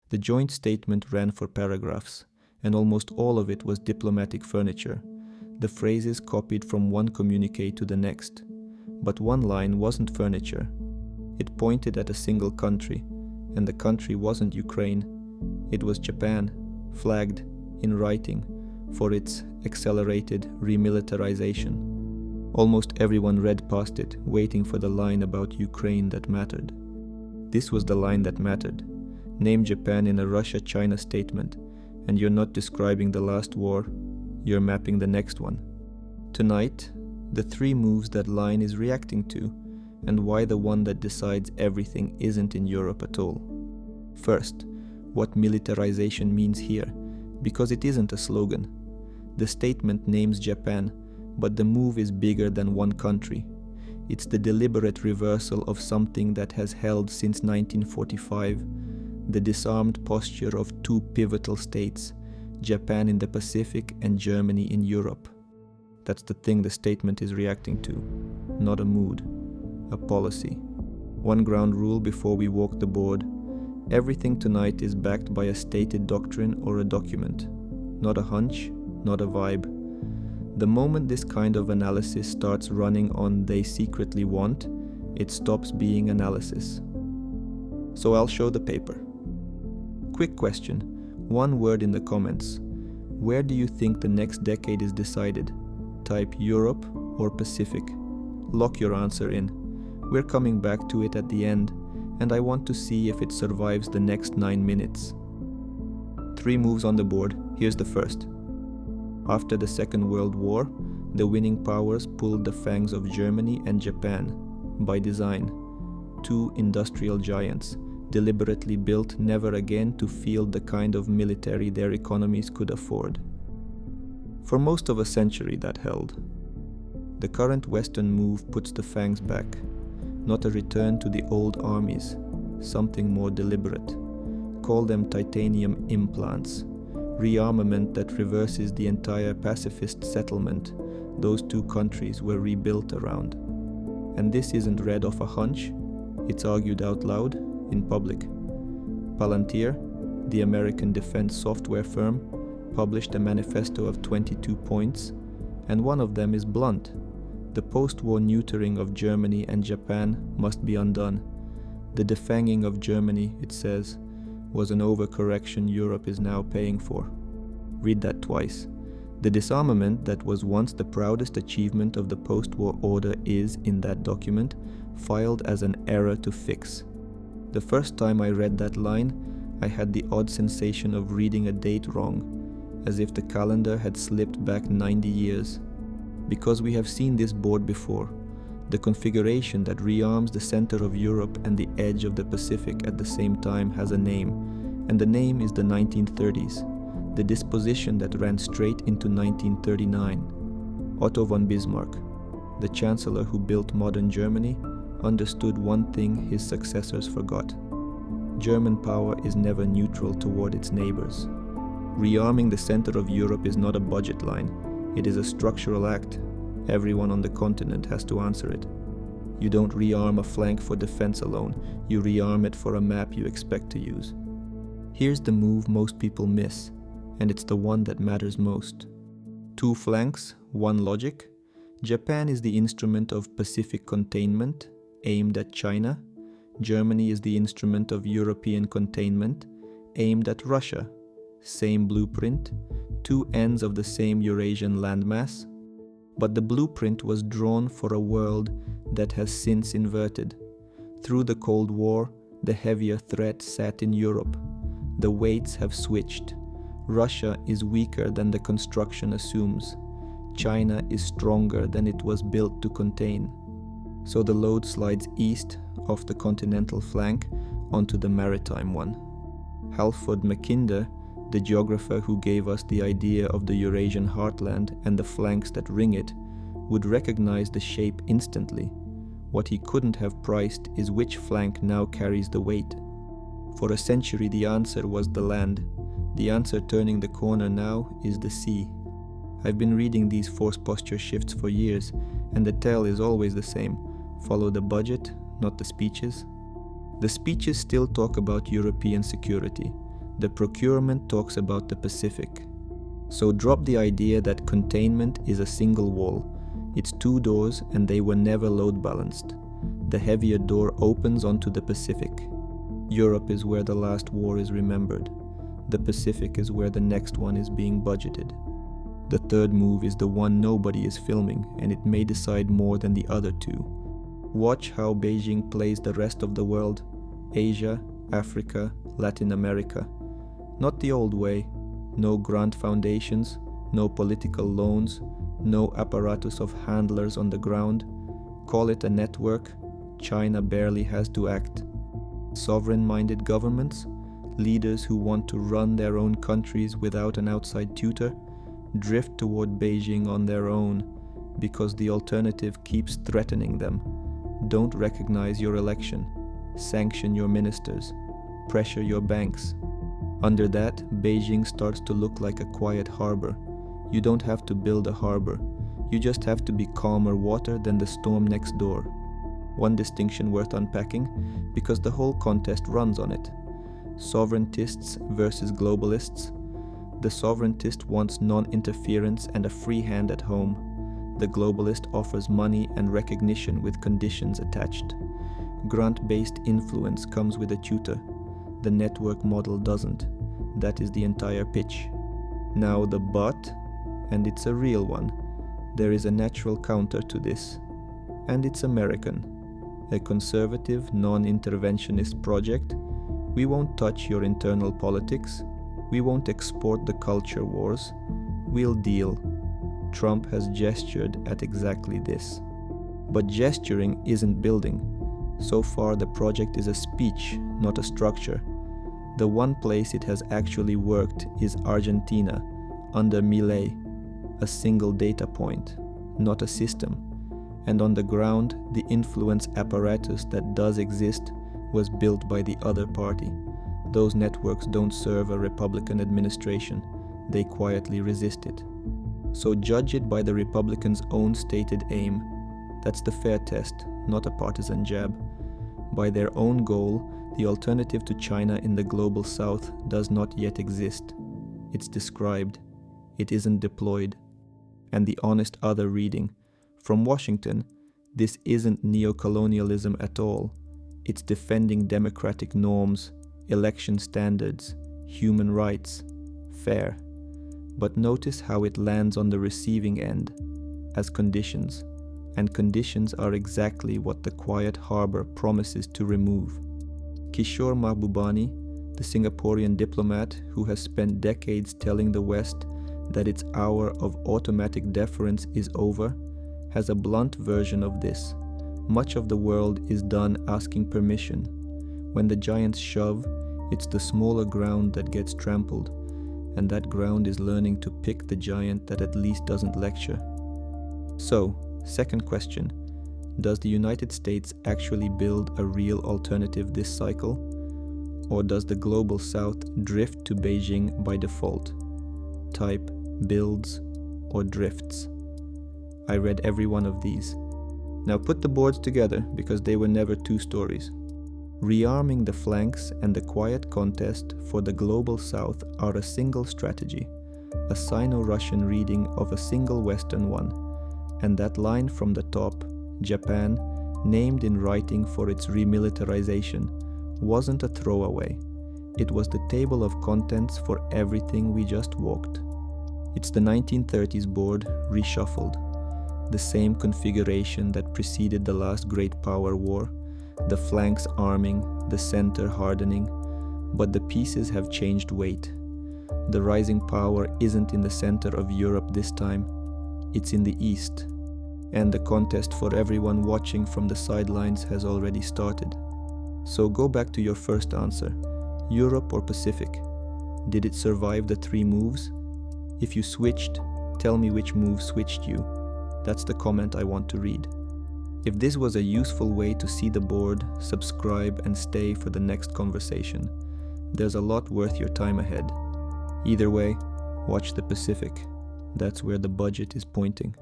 The joint statement ran for paragraphs, and almost all of it was diplomatic furniture, the phrases copied from one communique to the next. But one line wasn't furniture. It pointed at a single country, and the country wasn't Ukraine. It was Japan, flagged, in writing, for its accelerated remilitarization. Almost everyone read past it, waiting for the line about Ukraine that mattered. This was the line that mattered. Name Japan in a Russia-China statement, and you're not describing the last war, you're mapping the next one. Tonight, the three moves that line is reacting to, and why the one that decides everything isn't in Europe at all. First, what militarization means here, because it isn't a slogan. The statement names Japan, but the move is bigger than one country. It's the deliberate reversal of something that has held since 1945, the disarmed posture of two pivotal states, Japan in the Pacific and Germany in Europe. That's the thing the statement is reacting to, not a mood, a policy. One ground rule before we walk the board: everything tonight is backed by a stated doctrine or a document, not a hunch, not a vibe. The moment this kind of analysis starts running on "they secretly want," it stops being analysis. So I'll show the paper. Quick question, one word in the comments. Where do you think the next decade is decided? Type Europe or Pacific. Lock your answer in. We're coming back to it at the end, and I want to see if it survives the next 9 minutes. 3 moves on the board. Here's the first. After the Second World War, the winning powers pulled the fangs of Germany and Japan, by design. 2 industrial giants, deliberately built never again to field the kind of military their economies could afford. For most of a century that held. The current Western move puts the fangs back, not a return to the old armies, something more deliberate. Call them titanium implants, rearmament that reverses the entire pacifist settlement those 2 countries were rebuilt around. And this isn't read off a hunch, it's argued out loud in public. Palantir, the American defense software firm, published a manifesto of 22 points, and one of them is blunt. The post-war neutering of Germany and Japan must be undone. The defanging of Germany, it says, was an overcorrection Europe is now paying for. Read that twice. The disarmament that was once the proudest achievement of the post-war order is, in that document, filed as an error to fix. The first time I read that line, I had the odd sensation of reading a date wrong, as if the calendar had slipped back 90 years. Because we have seen this board before, the configuration that rearms the center of Europe and the edge of the Pacific at the same time has a name, and the name is the 1930s, the disposition that ran straight into 1939. Otto von Bismarck, the chancellor who built modern Germany, understood one thing his successors forgot. German power is never neutral toward its neighbors. Rearming the center of Europe is not a budget line, it is a structural act. Everyone on the continent has to answer it. You don't rearm a flank for defense alone, you rearm it for a map you expect to use. Here's the move most people miss, and it's the one that matters most. 2 flanks, 1 logic. Japan is the instrument of Pacific containment, aimed at China. Germany is the instrument of European containment, aimed at Russia. Same blueprint, 2 ends of the same Eurasian landmass. But the blueprint was drawn for a world that has since inverted. Through the Cold War, the heavier threat sat in Europe. The weights have switched. Russia is weaker than the construction assumes. China is stronger than it was built to contain. So the load slides east off the continental flank onto the maritime one. Halford Mackinder, the geographer who gave us the idea of the Eurasian heartland and the flanks that ring it, would recognize the shape instantly. What he couldn't have priced is which flank now carries the weight. For a century the answer was the land. The answer turning the corner now is the sea. I've been reading these force posture shifts for years, and the tell is always the same. Follow the budget, not the speeches. The speeches still talk about European security. The procurement talks about the Pacific. So drop the idea that containment is a single wall. It's two doors and they were never load balanced. The heavier door opens onto the Pacific. Europe is where the last war is remembered. The Pacific is where the next one is being budgeted. The third move is the one nobody is filming, and it may decide more than the other two. Watch how Beijing plays the rest of the world: Asia, Africa, Latin America. Not the old way. No grant foundations, no political loans, no apparatus of handlers on the ground. Call it a network. China barely has to act. Sovereign-minded governments, leaders who want to run their own countries without an outside tutor, drift toward Beijing on their own because the alternative keeps threatening them. Don't recognize your election, sanction your ministers, pressure your banks. Under that, Beijing starts to look like a quiet harbor. You don't have to build a harbor, you just have to be calmer water than the storm next door. One distinction worth unpacking, because the whole contest runs on it. Sovereigntists versus globalists. The sovereigntist wants non-interference and a free hand at home. The globalist offers money and recognition with conditions attached. Grant-based influence comes with a tutor. The network model doesn't. That is the entire pitch. Now the but, and it's a real one. There is a natural counter to this. And it's American. A conservative, non-interventionist project. We won't touch your internal politics. We won't export the culture wars. We'll deal. Trump has gestured at exactly this. But gesturing isn't building. So far the project is a speech, not a structure. The one place it has actually worked is Argentina, under Milei, a single data point, not a system. And on the ground, the influence apparatus that does exist was built by the other party. Those networks don't serve a Republican administration. They quietly resist it. So judge it by the Republicans' own stated aim. That's the fair test, not a partisan jab. By their own goal, the alternative to China in the global south does not yet exist. It's described. It isn't deployed. And the honest other reading. From Washington, this isn't neocolonialism at all. It's defending democratic norms, election standards, human rights, fair. But notice how it lands on the receiving end, as conditions. And conditions are exactly what the quiet harbor promises to remove. Kishore Mahbubani, the Singaporean diplomat who has spent decades telling the West that its hour of automatic deference is over, has a blunt version of this. Much of the world is done asking permission. When the giants shove, it's the smaller ground that gets trampled, and that ground is learning to pick the giant that at least doesn't lecture. So, second question, does the United States actually build a real alternative this cycle? Or does the global south drift to Beijing by default? Type builds or drifts. I read every one of these. Now put the boards together because they were never two stories. Rearming the flanks and the quiet contest for the global south are a single strategy, a Sino-Russian reading of a single Western one. And that line from the top, Japan, named in writing for its remilitarization, wasn't a throwaway. It was the table of contents for everything we just walked. It's the 1930s board reshuffled. The same configuration that preceded the last great power war, the flanks arming, the center hardening, but the pieces have changed weight. The rising power isn't in the center of Europe this time, it's in the east. And the contest for everyone watching from the sidelines has already started. So go back to your first answer, Europe or Pacific? Did it survive the three moves? If you switched, tell me which move switched you. That's the comment I want to read. If this was a useful way to see the board, subscribe and stay for the next conversation. There's a lot worth your time ahead. Either way, watch the Pacific. That's where the budget is pointing.